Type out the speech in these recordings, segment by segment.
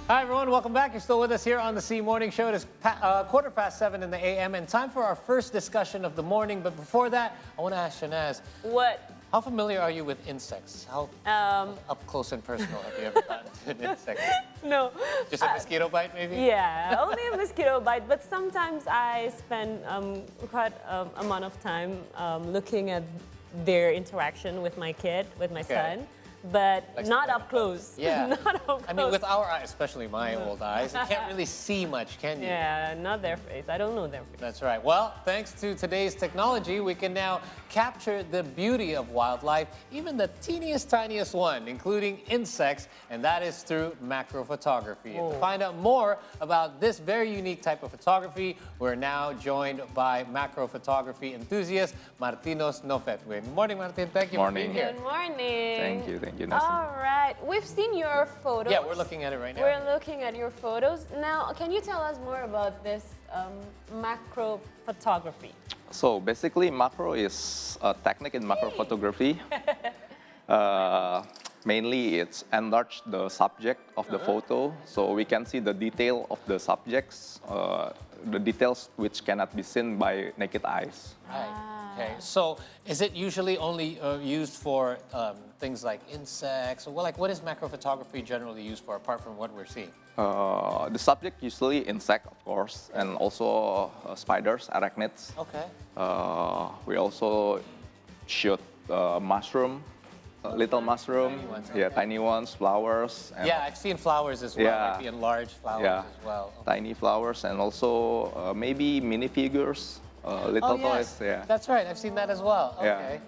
Hi, everyone. Welcome back. You're still with us here on the C Morning Show. It is 7:15 in the a.m. and time for our first discussion of the morning. But before that, I want to ask Shanaz, What? how familiar are you with insects? How up close and personal have you ever gotten to an insect? No. Just a mosquito bite, maybe? Yeah, only a mosquito bite. But sometimes I spend quite amount of time looking at their interaction with my kid, with my son. But Like not up close. Yeah. Not up close. I mean, with our eyes, especially my old eyes, you can't really see much, can you? Yeah, not their face. I don't know their face. That's right. Well, thanks to today's technology, we can now capture the beauty of wildlife, even the teeniest, tiniest one, including insects, and that is through macro photography. And to find out more about this very unique type of photography, we're now joined by macro photography enthusiast Martinus Novedwin. Good morning, Martin. Thank you for being here. Good morning. Thank you, Nelson. All right, we've seen your photos. Yeah, we're looking at it right now. We're looking at your photos. Now, can you tell us more about this macro photography? So basically, macro is a technique in macro photography. Mainly, it's enlarge the subject of the photo, so we can see the detail of the subjects, the details which cannot be seen by naked eyes. Right. Okay. So, is it usually only used for things like insects? Well, like, what is macro photography generally used for, apart from what we're seeing? The subject usually insect, of course, and also spiders, arachnids. Okay. We also shoot mushroom, little mushroom, Tiny ones, yeah, okay. tiny ones, flowers. And Yeah, I've seen flowers as well, Yeah. like the enlarged flowers Yeah. as well. tiny flowers, and also maybe minifigures, little toys. Yeah. That's right. I've seen that as well. Okay. Yeah.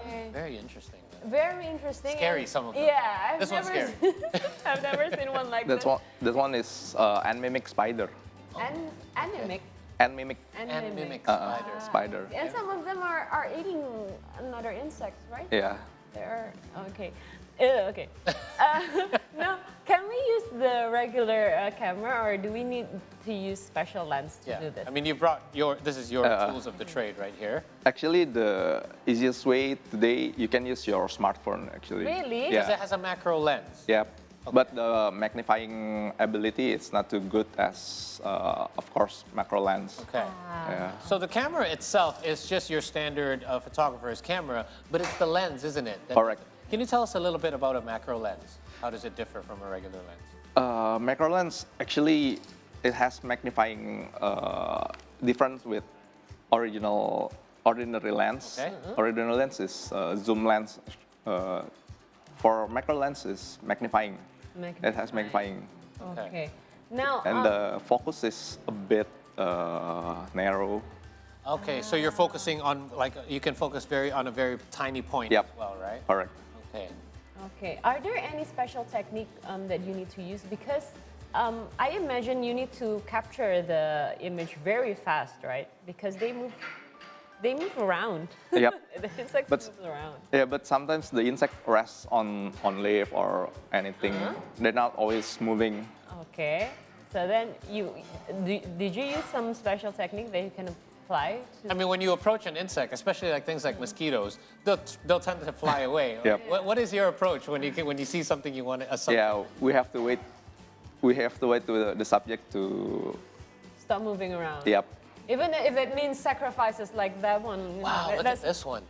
Okay. Very interesting. Very interesting. Scary, and- some of them. Yeah, I've This one's never scary. I've never seen one like That's this. one. This one is anemic spider. Anemic. Anemic And mimic Ah. spiders. spider. And some of them are eating another insects, right? Yeah. They're okay. Ew, okay. Now, can we use the regular camera, or do we need to use special lens to Yeah. do this? I mean, you brought this is your tools of the trade right here. Actually, the easiest way today, you can use your smartphone. Actually. Really? Because Yeah. it has a macro lens. Yeah. But the magnifying ability is not too good as, of course, macro lens. Okay. Yeah. So the camera itself is just your standard photographer's camera, but it's the lens, isn't it? Correct. Can you tell us a little bit about a macro lens? How does it differ from a regular lens? Macro lens, actually, it has magnifying difference with ordinary lens. Okay. Ordinary lens is zoom lens. For macro lens is magnifying. It has magnifying. Okay. Now, And the focus is a bit narrow. Okay, so you're focusing on, like, you can focus on a very tiny point Yep. as well, right? Correct. Okay. okay. Are there any special technique that you need to use? Because I imagine you need to capture the image very fast, right? Because they move around. Yep. The insects But- move around. Yeah, but sometimes the insect rests on leaf or anything. They're not always moving. Okay. So then did you use some special technique that you can apply? I mean, when you approach an insect, especially like things like mosquitoes, they'll tend to fly away. Yep. What is your approach when you see something you want to? Yeah, we have to wait. We have to wait to the subject to. Stop moving around. Yep. Even if it means sacrifices like that one. you know, Wow, look at that's this one.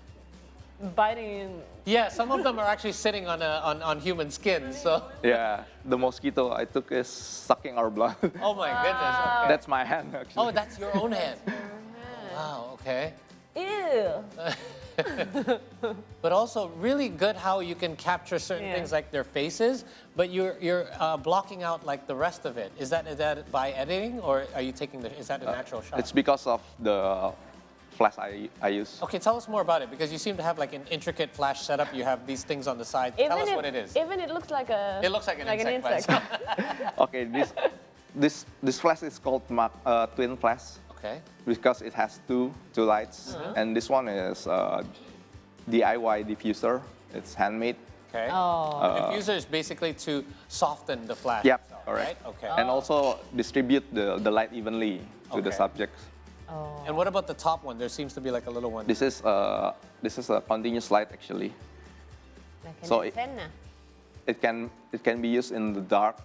biting in. Yeah, some of them are actually sitting on human skin. So, Yeah, the mosquito I took is sucking our blood. oh my goodness. Okay. That's my hand actually. Oh, that's your own hand. Wow. Okay. Ew. But also really good how you can capture certain Yeah. things like their faces, but you're blocking out like the rest of it. Is that by editing, or are you taking is that a natural shot? It's because of the flash I use. Okay, tell us more about it, because you seem to have like an intricate flash setup. You have these things on the side. Tell us what it is. Even it looks like a. It looks like an insect. by insect. itself. Okay, this flash is called twin flash Okay. because it has two lights, and this one is DIY diffuser. It's handmade. Okay. Oh. The diffuser is basically to soften the flash. Yep, itself, correct. Right? Okay. And also distribute the light evenly to the Okay. subject. Oh. And what about the top one? There seems to be like a little one. This is a continuous light actually. Like an So antenna. It can be used in the dark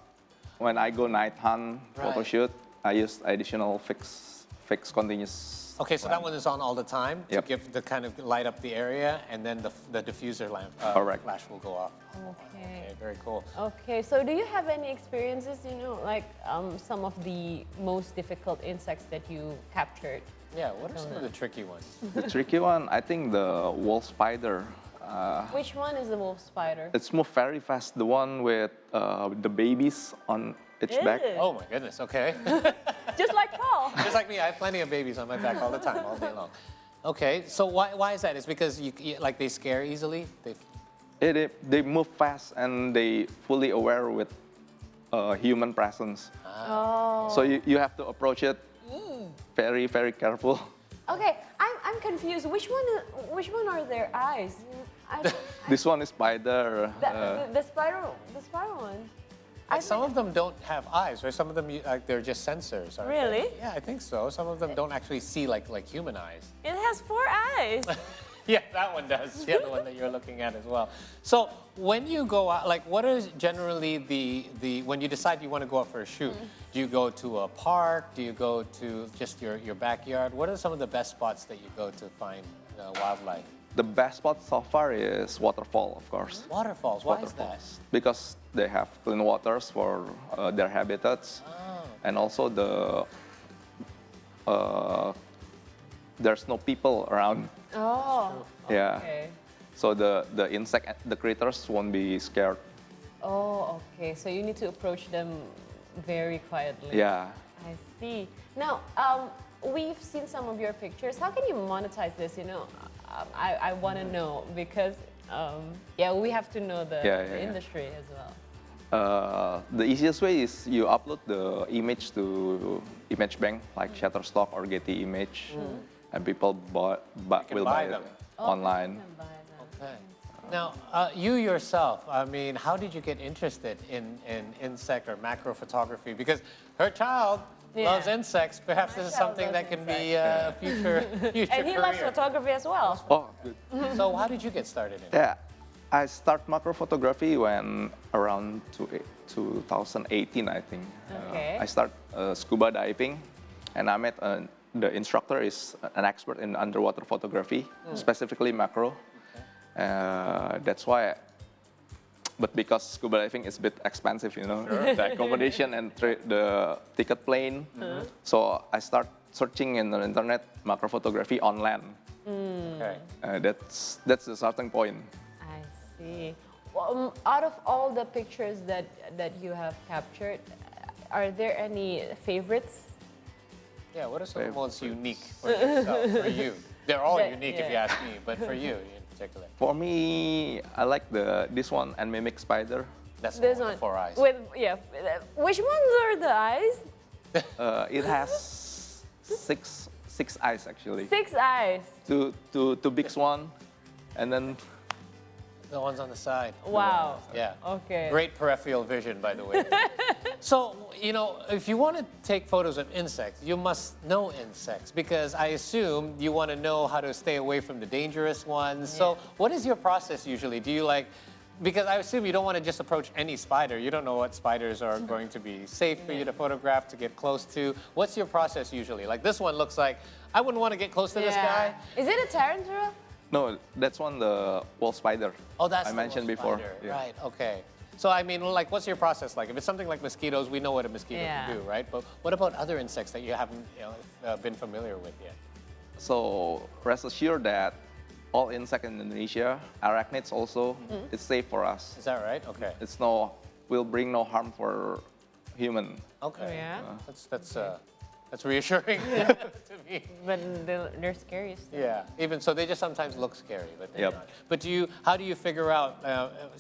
when I go night hunt photo Right. shoot, I use additional fixed continuous. Okay, so that one is on all the time to Yep. give the kind of light up the area, and then the diffuser lamp Correct. flash will go off. Okay. Okay, very cool. Okay, so do you have any experiences, like some of the most difficult insects that you captured? Yeah, what are some of the tricky ones? The tricky one, I think the wall spider. Which one is the wolf spider? It's move very fast. The one with the babies on its back. Ew. Oh my goodness, okay. Just like Paul. Just like me, I have plenty of babies on my back all the time, all day long. Okay, so why is that? It's because like they scare easily? They move fast and they fully aware with human presence. Oh. So you have to approach it very, very careful. Okay, I'm confused. Which one are their eyes? This one is spider. The spiral one. Like some of them don't have eyes, right? Some of them, like, they're just sensors. aren't they? Really? Yeah, I think so. Some of them don't actually see like human eyes. It has 4 eyes. Yeah, that one does. Yeah, the one that you're looking at as well. So when you go out, like, what is generally the when you decide you want to go out for a shoot? Do you go to a park? Do you go to just your backyard? What are some of the best spots that you go to find wildlife? The best spot so far is waterfall, of course. Waterfalls. Why is that? Waterfalls. Because they have clean waters for their habitats. Oh. And also there's no people around. Oh. Yeah. Okay. So the critters won't be scared. Oh, okay. So you need to approach them very quietly. Yeah. I see. Now, we've seen some of your pictures. How can you monetize this? I want to know because, we have to know the industry as well. The easiest way is you upload the image to image bank like Shutterstock or Getty Image, and people will buy them. it online. You can buy them. Okay. Now, you yourself, I mean, how did you get interested in insect or macro photography? Because her child loves insects. Perhaps My this is child something loves that can be a future And he loves career. photography as well. Oh, good. So how did you get started in it? Yeah, I start macro photography when around 2018, I think. Okay. I start scuba diving, and I met the instructor is an expert in underwater photography, specifically macro. That's why. But because scuba diving is a bit expensive, the accommodation and the ticket plane. So I start searching in the internet macro photography on land. Okay. That's the starting point. I see. Well, out of all the pictures that you have captured, are there any favorites? Yeah, what are some of the most unique for yourself, for you? They're all That- unique if you ask me, but for you in particular. For me, I like this one and mimic spider. That's the This one one. with the 4 eyes. Which ones are the eyes? It has six eyes actually. 6 eyes. Two big one, and then The ones on the side. Wow. Yeah. Okay. Great peripheral vision, by the way. So, if you want to take photos of insects, you must know insects because I assume you want to know how to stay away from the dangerous ones. So, what is your process usually? Do you because I assume you don't want to just approach any spider. You don't know what spiders are going to be safe for you to photograph, to get close to. What's your process usually? Like this one looks like, I wouldn't want to get close to this guy. Is it a tarantula? no, that's one the wall spider. Oh, that's I the mentioned wolf before. spider. Yeah. Right, okay. So, I mean, what's your process like? If it's something like mosquitoes, we know what a mosquito can do, right? But what about other insects that you haven't been familiar with yet? So rest assured that all insects in Indonesia, arachnids also, it's safe for us. Is that right? Okay. Will bring no harm for human. Okay. Yeah. That's reassuring to me. But they're scary still. Yeah. Even so, they just sometimes look scary, but they're Yep. not. But how do you figure out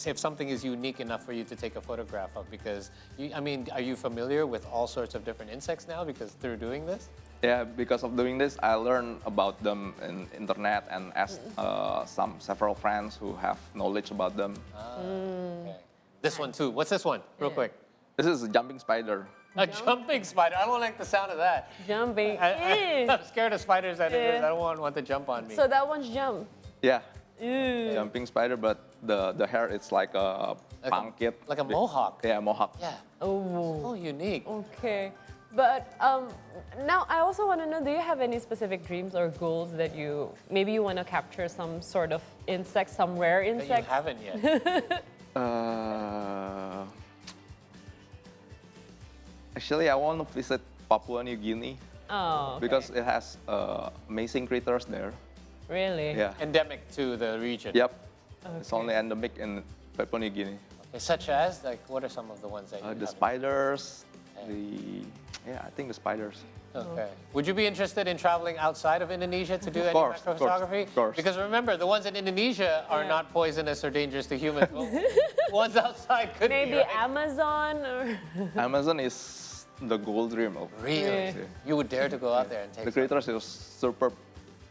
if something is unique enough for you to take a photograph of? Because are you familiar with all sorts of different insects now? Because through doing this. Yeah, because of doing this, I learned about them in internet and asked several friends who have knowledge about them. Okay. This one too. What's this one? Real quick. This is a jumping spider. A jumping spider. I don't like the sound of that. Jumping. I'm scared of spiders. I don't want to jump on me. So that one's jump. Yeah, Ew. jumping spider, but the hair is like a punkit. like a mohawk. Yeah, mohawk. Yeah. Oh. Oh, unique. Okay. But now I also want to know, do you have any specific dreams or goals that maybe you want to capture some sort of insect, some rare That you insect? haven't yet. Actually, I want to visit Papua New Guinea Oh, okay. because it has amazing critters there. Really? Yeah. Endemic to the region. Yep. It's Okay. only endemic in Papua New Guinea. Okay, such as, like, what are some of the ones that you The haven't- spiders, I think the spiders. Okay. Would you be interested in traveling outside of Indonesia to do any course, macro of course, photography? of course. Because remember, the ones in Indonesia are Yeah. not poisonous or dangerous to humans. Well, ones outside could Maybe be, right? Amazon or Amazon is the gold dream of. Really? Yeah. You would dare to go out there and take The some? critters is super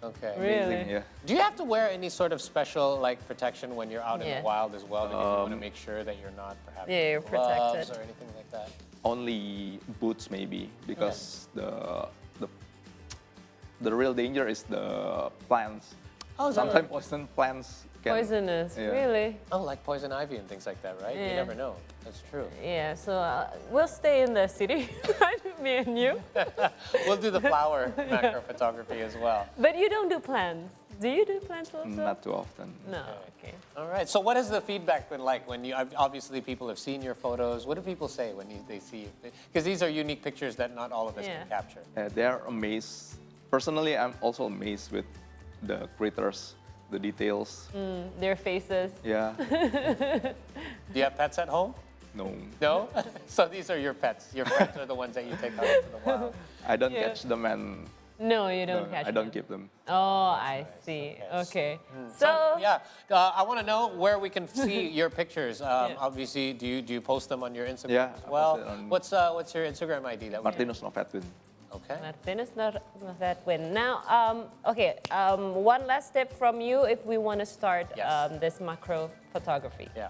Okay. Really? amazing. Yeah. Do you have to wear any sort of special like protection when you're out in Yeah. the wild as well? Because you want to make sure that you're not perhaps Yeah, you're gloves protected. or anything like that. Only boots maybe because the real danger is the plants. Oh, is that Sometimes poison plants can. poisonous? Yeah. Really? Oh, like poison ivy and things like that, right? You Yeah. never know. That's true. Yeah. So we'll stay in the city, right? Me and you. We'll do the flower macro photography as well. But you don't do plants. Do you do plants also? Not too often. No. Okay. All right. So, what has the feedback been like when you? Obviously, people have seen your photos. What do people say when they see you? Because these are unique pictures that not all of us Yeah. can capture. They are amazed. Personally, I'm also amazed with the critters, the details. Their faces. Yeah. Do you have pets at home? No. No. So these are your pets. Your pets are the ones that you take out into the wild. I don't Yeah. catch them and No, you don't catch I don't them. keep them. Oh, I see. Okay. So So yeah, I want to know where we can see your pictures. Obviously, do you post them on your Instagram Yeah, as I well? post it on- What's your Instagram ID? That we Martinus Novedwin. Okay. Martinus Novedwin. Now, okay. One last tip from you if we want to start Yes. this macro photography. Yeah.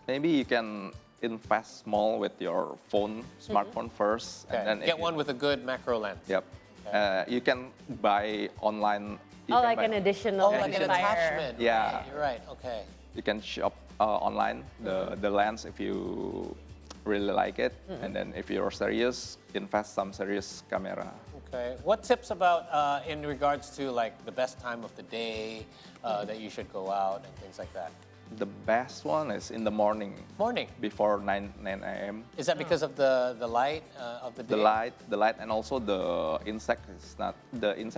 Maybe you can invest small with your phone, smartphone first, Okay. and then if Get you- one with a good macro lens. Yep. You can buy online. You Oh, can like buy- an additional Oh, like an modifier. attachment. Yeah. Right, you're right. Okay. You can shop online the lens if you really like it, and then if you're serious, invest some serious camera. Okay. What tips about in regards to like the best time of the day that you should go out and things like that? The best one is in the morning, Morning. before 9 a.m. Is that because of the light of the day? The light, and also the insect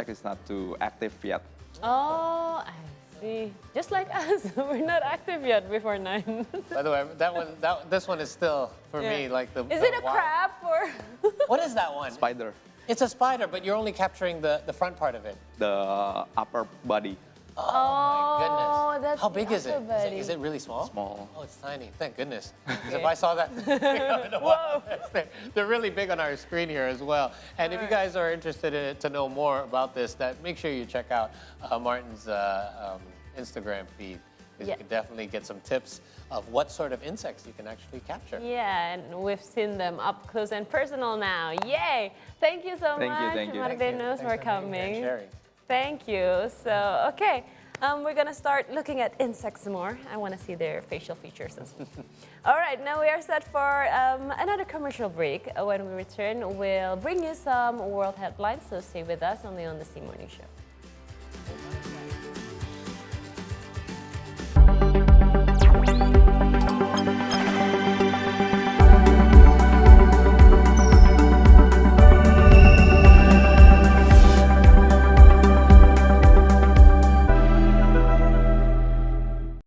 is not too active yet. Oh, I see. Just like us, we're not active yet before 9. By the way, this one is still for me like the. Is the it a wild- crab or? What is that one? Spider, It's a spider, but you're only capturing the front part of it. the upper body, Oh, Goodness. that's How the big is it? upper body. Is it really small? small. Oh, it's tiny. Thank goodness. 'Cause if I saw that, they're really big on our screen here as well. And if you guys are interested to know more about this, make sure you check out Martin's Instagram feed. Because Yeah. you can definitely get some tips of what sort of insects you can actually capture. Yeah, and we've seen them up close and personal now. Yay! Thank you so Thank you, much, thank you. Martinus, for Thanks being here and coming. sharing. Thank you. So, okay, we're gonna start looking at insects more. I want to see their facial features as well. All right, now we are set for another commercial break. When we return, we'll bring you some world headlines. So stay with us only on the C Morning Show.